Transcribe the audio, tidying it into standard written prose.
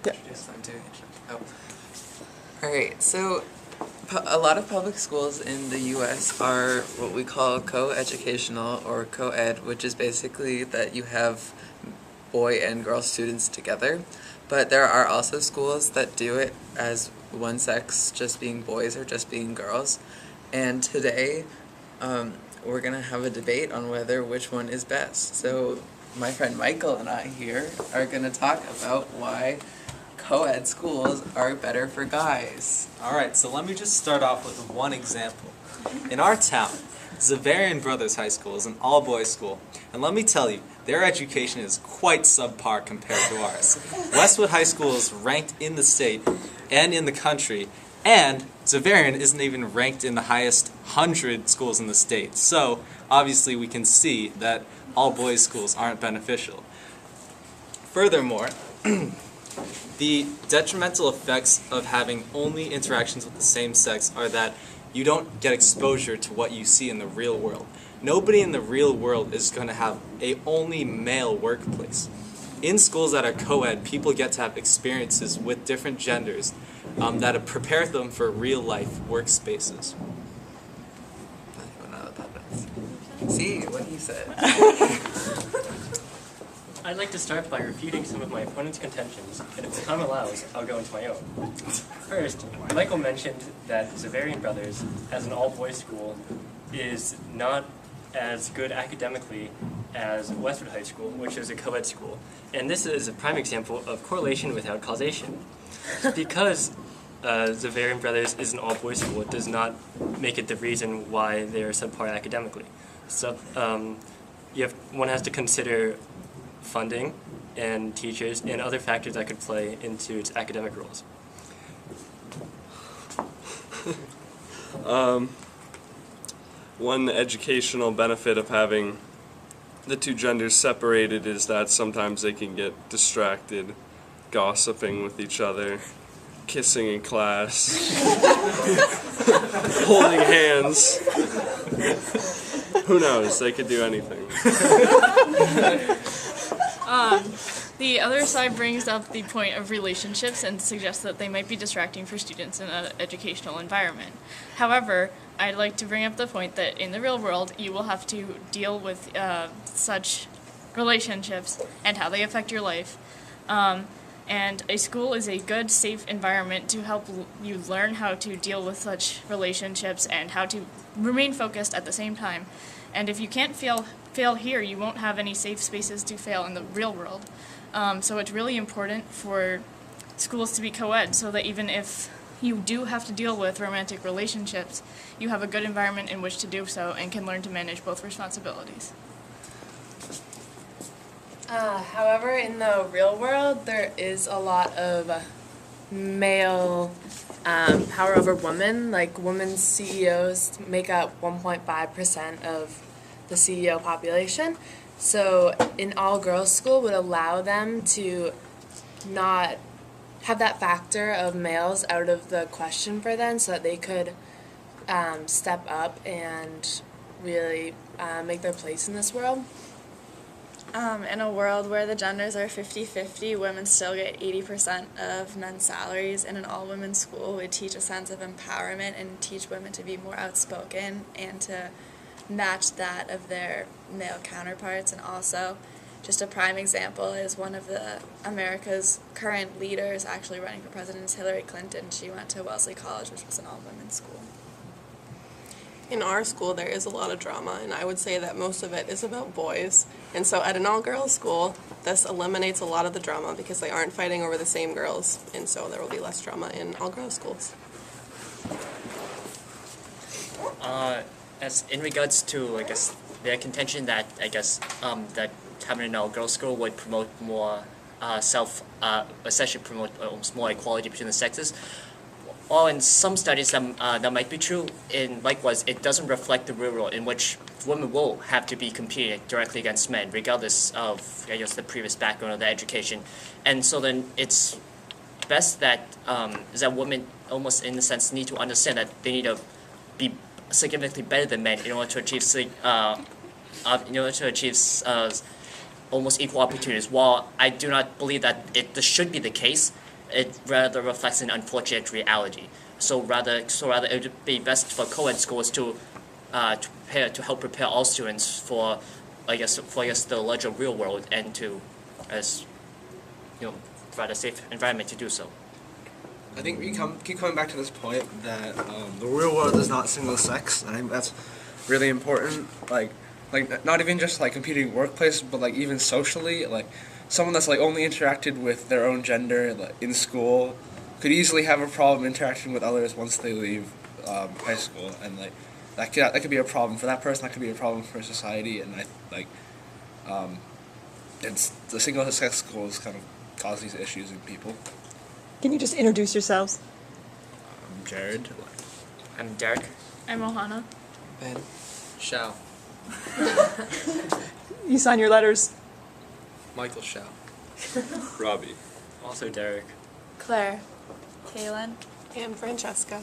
introduce them to each other. Oh. Alright, so a lot of public schools in the U.S. are what we call co-educational or co-ed, which is basically that you have boy and girl students together. But there are also schools that do it as one sex, just being boys or just being girls. And today, we're going to have a debate on which one is best. So my friend Michael and I here are going to talk about why co-ed schools are better for guys. Alright, so let me just start off with one example. In our town, Zavarian Brothers High School is an all-boys school, and let me tell you, their education is quite subpar compared to ours. Westwood High School is ranked in the state and in the country, and Zavarian isn't even ranked in the highest 100 schools in the state. So, obviously we can see that all-boys schools aren't beneficial. Furthermore, the detrimental effects of having only interactions with the same sex are that you don't get exposure to what you see in the real world. Nobody in the real world is going to have a only male workplace. In schools that are co-ed, people get to have experiences with different genders that prepare them for real-life workspaces. See what he said. I'd like to start by refuting some of my opponent's contentions, and if the time allows, I'll go into my own. First, Michael mentioned that Zavarian Brothers, as an all-boys school, is not as good academically as Westwood High School, which is a co-ed school. And this is a prime example of correlation without causation. Because Zavarian Brothers is an all-boys school, it does not make it the reason why they are subpar academically. So one has to consider funding and teachers and other factors that could play into its academic roles. One educational benefit of having the two genders separated is that sometimes they can get distracted, gossiping with each other, kissing in class, holding hands. Who knows? They could do anything. The other side brings up the point of relationships and suggests that they might be distracting for students in an educational environment. However, I'd like to bring up the point that in the real world, you will have to deal with such relationships and how they affect your life. And a school is a good, safe environment to help you learn how to deal with such relationships and how to remain focused at the same time. And if you can't fail here, you won't have any safe spaces to fail in the real world. So it's really important for schools to be co-ed so that even if you do have to deal with romantic relationships, you have a good environment in which to do so and can learn to manage both responsibilities. However, in the real world, there is a lot of male power over women. Like, women CEOs make up 1.5% of the CEO population. So an all-girls school would allow them to not have that factor of males out of the question for them, so that they could step up and really make their place in this world. In a world where the genders are 50-50, women still get 80% of men's salaries. In an all-women's school, we teach a sense of empowerment and teach women to be more outspoken and to match that of their male counterparts. And also, just a prime example is one of America's current leaders actually running for president is Hillary Clinton. She went to Wellesley College, which was an all-women's school. In our school, there is a lot of drama, and I would say that most of it is about boys. And so at an all-girls school, this eliminates a lot of the drama because they aren't fighting over the same girls, and so there will be less drama in all-girls schools. As in regards to, I guess, their contention that, that having an all-girls school would promote more essentially promote almost more equality between the sexes. Well, in some studies that might be true, and likewise, it doesn't reflect the real world in which women will have to be competing directly against men, regardless of, I guess, the previous background of the education. And so then it's best that women almost, in a sense, need to understand that they need to be significantly better than men in order to achieve almost equal opportunities. While I do not believe that this should be the case, it rather reflects an unfortunate reality. So rather it would be best for co-ed schools to help prepare all students for the larger real world, and to provide a safe environment to do so. I think we keep coming back to this point that the real world is not single sex. I think that's really important. Like not even just like competing workplace, but like even socially. Like someone that's like only interacted with their own gender like, in school could easily have a problem interacting with others once they leave high school, and like that could be a problem for that person. That could be a problem for society, and it's the single sex schools kind of cause these issues in people. Can you just introduce yourselves? I'm Jared. I'm Derek. I'm Ohana. Ben. Shao. You sign your letters. Michael Shao. Robbie. Also Derek. Claire. Kaylin. And Francesca.